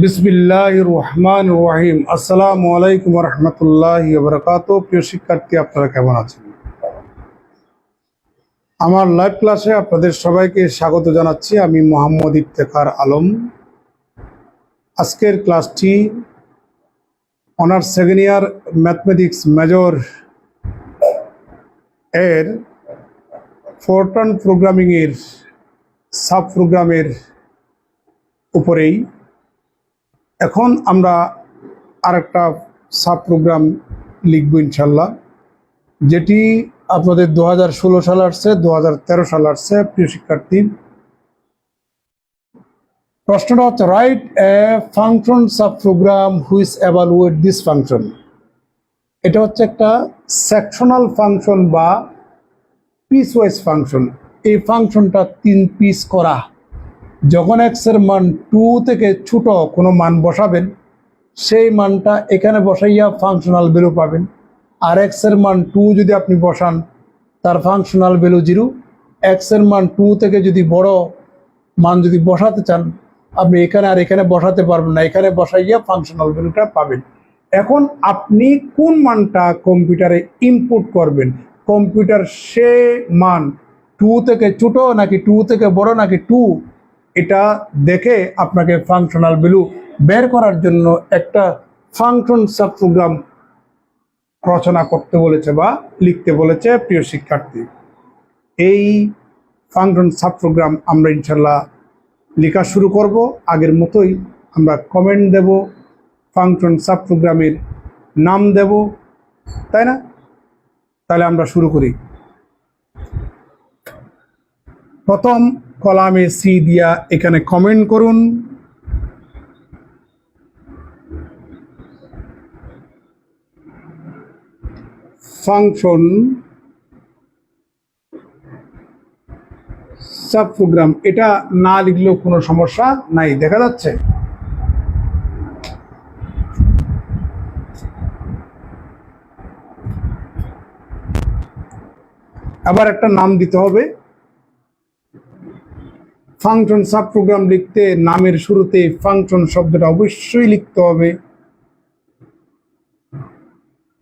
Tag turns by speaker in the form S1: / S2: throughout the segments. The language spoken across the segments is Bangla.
S1: বিসমিল্লাহির রহমানির রহিম। আসসালামু আলাইকুম ওয়া রাহমাতুল্লাহি ওয়া বারাকাতুহু। প্রিয় শিক্ষার্থী, আপনারা কেমন আছেন? আমার লাইভ ক্লাসে আপনাদের সবাইকে স্বাগত জানাচ্ছি। আমি মোহাম্মদ ইফতেখার আলম। আজকের ক্লাসটি honours second year mathematics major এর ফোরট্রান প্রোগ্রামিংয়ের সাব প্রোগ্রামের উপরেই। এখন আমরা আরেকটা সাব প্রোগ্রাম লিখব ইনশাল্লাহ, যেটি আপনাদের 2016 সাল আসছে, 2013 সাল আসছে। প্রিয় শিক্ষার্থী, প্রশ্নটা হচ্ছে write a function sub program which evaluate this function. এটা হচ্ছে একটা সেকশনাল ফাংশন বা পিস ওয়াইজ ফাংশন। এই ফাংশনটা 3 পিস করা। যখন এক্স এর মান 2 থেকে ছোট কোনো মান বসাবেন, সেই মানটা এখানে বসাইয়া ফাংশনাল ভ্যালু পাবেন। আর এক্স এর মান 2 যদি আপনি বসান, তার ফাংশনাল ভ্যালু 0। এক্স এর মান 2 থেকে যদি বড় মান যদি বসাতে চান, আপনি এখানে আর এখানে বসাতে পারবেন না, এখানে বসাইয়া ফাংশনাল ভ্যালুটা পাবেন। এখন আপনি কোন মানটা কম্পিউটারে ইনপুট করবেন, কম্পিউটার সে মান 2 থেকে ছোট নাকি 2 থেকে বড় নাকি 2, এটা দেখে আপনাকে ফাংশনাল ভ্যালু বের করার জন্য একটা ফাংশন সাব প্রোগ্রাম রচনা করতে বলেছে বা লিখতে বলেছে। প্রিয় শিক্ষার্থী, এই ফাংশন সাব প্রোগ্রাম আমরা ইনশাল্লাহ লেখা শুরু করব। আগের মতোই আমরা কমেন্ট দেব, ফাংশন সাব প্রোগ্রামের নাম দেব, তাই না? তাহলে আমরা শুরু করি। প্রথম কলামে সি দিয়া এখানে কমেন্ট করুন। ফাংশন সাব প্রোগ্রাম, এটা না লিখলেও কোনো সমস্যা নাই, দেখা যাচ্ছে। আবার একটা নাম দিতে হবে। ফাংশন সাব প্রোগ্রাম লিখতে নামের শুরুতে ফাংশন শব্দটা অবশ্যই লিখতে হবে।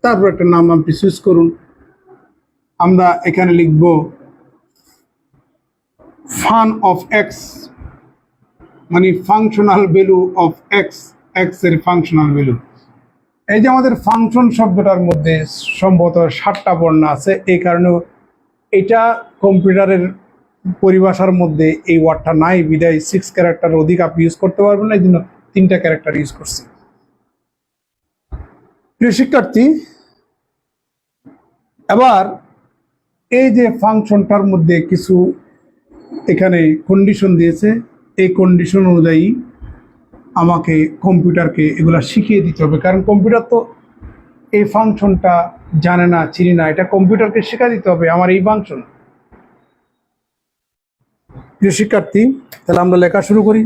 S1: তারপর একটা নাম আপনি চুজ করুন। আমরা এখানে লিখব ফান অফ এক্স, মানে functional value of x, x এর ফাংশনাল ভ্যালু। এই যে আমাদের ফাংশন শব্দটার মধ্যে সম্ভবত 7টা বর্ণ আছে, এই কারণে এটা কম্পিউটারের পরিভাষার মধ্যে এই ওয়ার্ডটা নাই, বিদায় 6 ক্যারেক্টার অধিক আপনি ইউজ করতে পারবেন না, এই জন্য 3টা ক্যারেক্টার ইউজ করছি। প্রিয় শিক্ষার্থী, এবার এই যে ফাংশনটার মধ্যে কিছু এখানে কন্ডিশন দিয়েছে, এই কন্ডিশন অনুযায়ী আমাকে কম্পিউটারকে এগুলা শিখিয়ে দিতে হবে, কারণ কম্পিউটার তো এই ফাংশনটা জানে না, চিনি না, এটা কম্পিউটারকে শেখা দিতে হবে আমার এই ফাংশন। প্রিয় শিক্ষার্থী, তাহলে আমরা লেখা শুরু করি।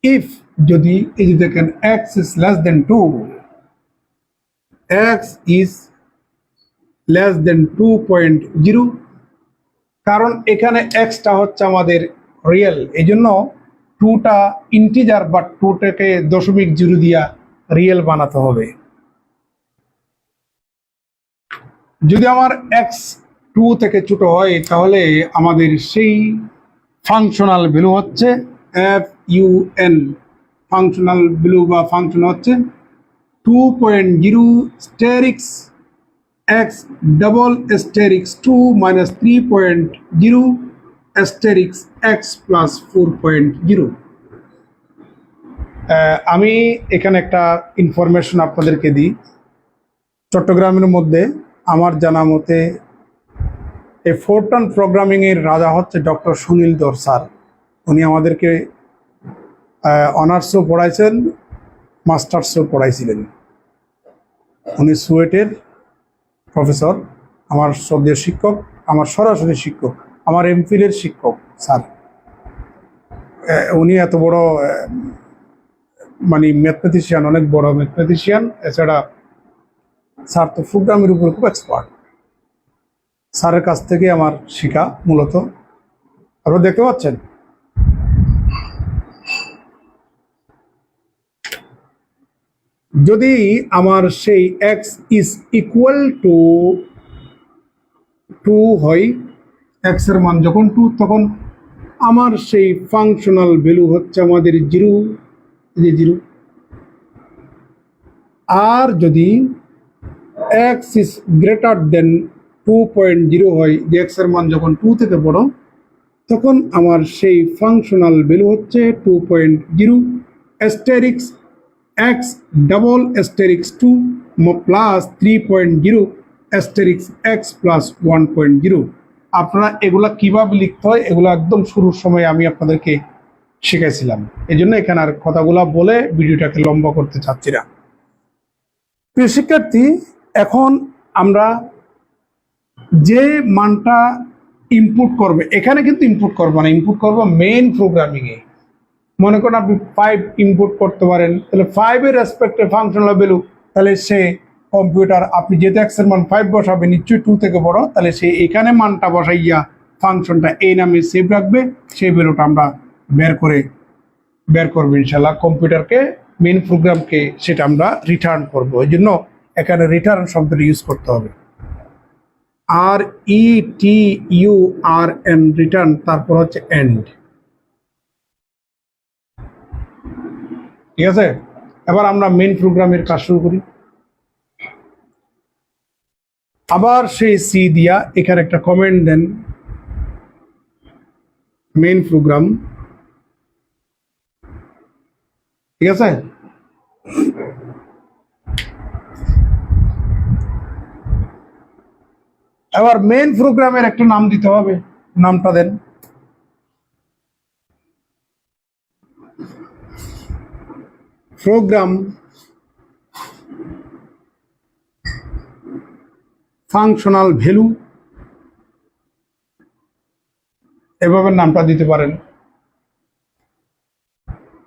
S1: ইফ, যদি এই যে দেখেন x is less than 2, x is less than 2.0, কারণ এখানে xটা হচ্ছে আমাদের রিয়েল, এই জন্য 2টা ইন্টিজার বা 2টাকে দশমিক 0 দিয়া রিয়েল বানাতে হবে। যদি আমার x 2 থেকে ছোট হয়, তাহলে আমাদের সেই ফাংশনাল ভ্যালু হচ্ছে FUN, ফাংশনাল ভ্যালু বা ফাংশন হচ্ছে 2.0 asterisk x double asterisk 2 minus 3.0 asterisk x plus 4.0। আমি এখানে একটা ইনফরমেশন আপনাদেরকে দিই। চট্টগ্রামের মধ্যে আমার জানা মতে এই ফোরট্রান প্রোগ্রামিংয়ের রাজা হচ্ছে ডক্টর সুনীল ধর স্যার। উনি আমাদেরকে অনার্সও পড়াইছেন, মাস্টার্সও পড়াইছিলেন। উনি সুয়েটের প্রফেসর, আমার শ্রদ্ধেয় শিক্ষক, আমার সরাসরি শিক্ষক, আমার এমফিলের শিক্ষক স্যার। উনি এত বড় মানে ম্যাথমেটিশিয়ান, অনেক বড় ম্যাথমেটিশিয়ান। এছাড়া স্যার তো প্রোগ্রামের উপর খুব এক্সপার্ট। স্যারের কাছ থেকে আমার শেখা মূলত। আপনারা দেখতে পাচ্ছেন যদি আমার সেই x ইজ ইকুয়াল টু 2 হয়, x এর মান যখন 2, তখন আমার সেই ফাংশনাল ভ্যালু হচ্ছে আমাদের 0, 0। আর যদি x ইজ গ্রেটার দেন 2.0 হয়, যে x এর মান যখন 2 থেকে বড়, তখন আমার সেই ফাংশনাল ভ্যালু হচ্ছে 2.0 Asterix x double Asterix 2 plus 3.0 Asterix x plus 1.0। আপনারা এগুলা কিভাবে লিখতে হয় এগুলো একদম শুরুর সময় আমি আপনাদেরকে শিখাইছিলাম, এই জন্য এখানে আর কথাগুলা বলে ভিডিওটাকে লম্বা করতে চাচ্ছি না। প্রিয় শিক্ষার্থী, এখন আমরা যে মানটা ইনপুট করবে, এখানে কিন্তু ইনপুট করবো না, ইনপুট করবো মেইন প্রোগ্রামিংয়ে। মনে করেন আপনি 5 ইনপুট করতে পারেন, তাহলে 5 এর রেসপেক্টে ফাংশনাল ভ্যালু, তাহলে সে কম্পিউটার আপনি যেহেতু x এর মান 5 বসাবে, নিশ্চয়ই 2 থেকে বড়, তাহলে সে এখানে মানটা বসাইয়া ফাংশনটা এই নামে সেভ রাখবে, সেই ভ্যালুটা আমরা বের করবো ইনশাল্লাহ। কম্পিউটারকে মেইন প্রোগ্রামকে সেটা আমরা রিটার্ন করবো, এই জন্য এখানে রিটার্ন শব্দটা ইউজ করতে হবে। RETURN রিটার্ন, তারপর হচ্ছে এন্ড। ঠিক আছে, এবার আমরা মেইন প্রোগ্রামের কাজ শুরু করি। আবার সেই সি দিয়া এখানে একটা কমেন্ট দেন, মেইন প্রোগ্রাম। ঠিক আছে, এবার মেইন প্রোগ্রামের একটা নাম দিতে হবে, নামটা দেন। প্রোগ্রাম ফাংশনাল ভ্যালু, এভাবে নামটা দিতে পারেন।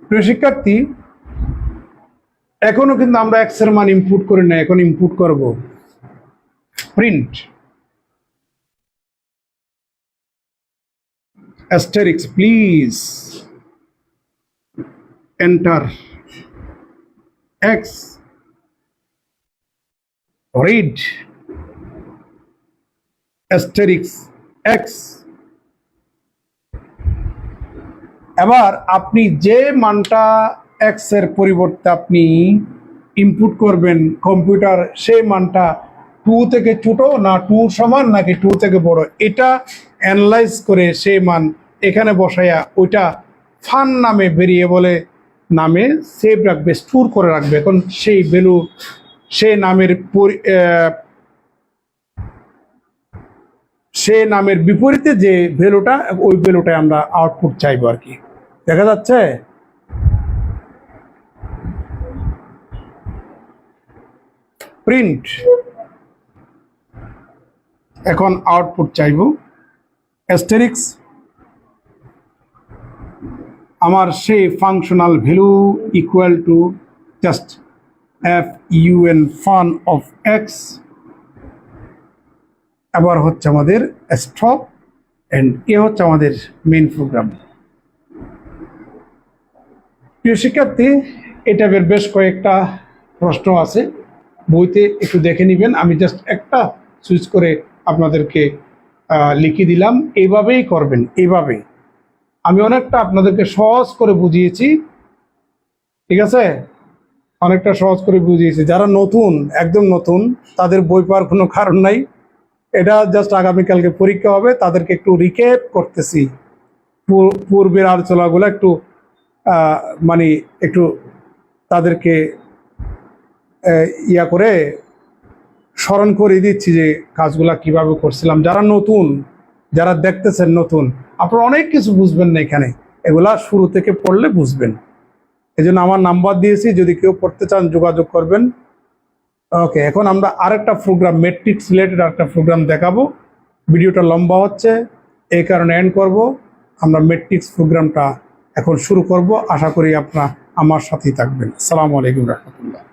S1: প্রিয় শিক্ষার্থী, এখনো কিন্তু আমরা x এর মান ইনপুট করি না, এখন ইনপুট করব। Print asterisk please enter x, read asterisk x। এবার আপনি যে মানটা x এর পরিবর্তে আপনি ইনপুট করবেন, কম্পিউটার সেই মানটা 2 থেকে ছোট না 2 সমান নাকি 2 থেকে বড়, এটা অ্যানালাইজ করে সেই মান এখানে বসাইয়া ওইটা ফান নামে ভেরিয়েবলে নামে সেভ রাখবে, স্টোর করে রাখবে। এখন সেই ভ্যালু, সেই নামের বিপরীতে যে ভ্যালুটা, ওই ভ্যালুটাই আমরা আউটপুট চাইবো আর কি। দেখা যাচ্ছে? প্রিন্ট, এখন আউটপুট চাইবো অ্যাস্টেরিক্স আমার সেই functional value equal to just FUN fun of x. আবার হচ্ছে আমাদের স্টপ এন্ড এ হচ্ছে আমাদের মেইন প্রোগ্রাম। প্রিয় শিক্ষার্থী, এটা বেশ কয়েকটা প্রশ্ন আছে, বইতে একটু দেখে নেবেন। আমি জাস্ট একটা সুইচ করে আপনাদেরকে লিখে দিলাম, এইভাবেই করবেন। এইভাবে আমি অনেকটা আপনাদেরকে সহজ করে বুঝিয়েছি, ঠিক আছে, অনেকটা সহজ করে বুঝিয়েছি। যারা নতুন, একদম নতুন, তাদের বই পাওয়ার কোনো কারণ নাই। এটা জাস্ট আগামীকালকে পরীক্ষা হবে, তাদেরকে একটু রিক্যাপ করতেছি, পূর্বের আলোচনাগুলো একটু মানে একটু তাদেরকে ইয়া করে স্মরণ করে দিচ্ছি যে কাজগুলা কিভাবে করছিলাম। যারা নতুন, যারা দেখতেছেন নতুন, আপনারা অনেক কিছু বুঝবেন না এখানে, এগুলা শুরু থেকে পড়লে বুঝবেন। এই জন্য আমার নাম্বার দিয়েছি, যদি কেউ পড়তে চান যোগাযোগ করবেন। ওকে, এখন আমরা আরেকটা প্রোগ্রাম, ম্যাট্রিক্স রিলেটেড আরেকটা প্রোগ্রাম দেখাবো। ভিডিওটা লম্বা হচ্ছে, এই কারণে এন্ড করব। আমরা ম্যাট্রিক্স প্রোগ্রামটা এখন শুরু করব। আশা করি আপনারা আমার সাথেই থাকবেন। আসসালামু আলাইকুম রহমতুল্লাহ।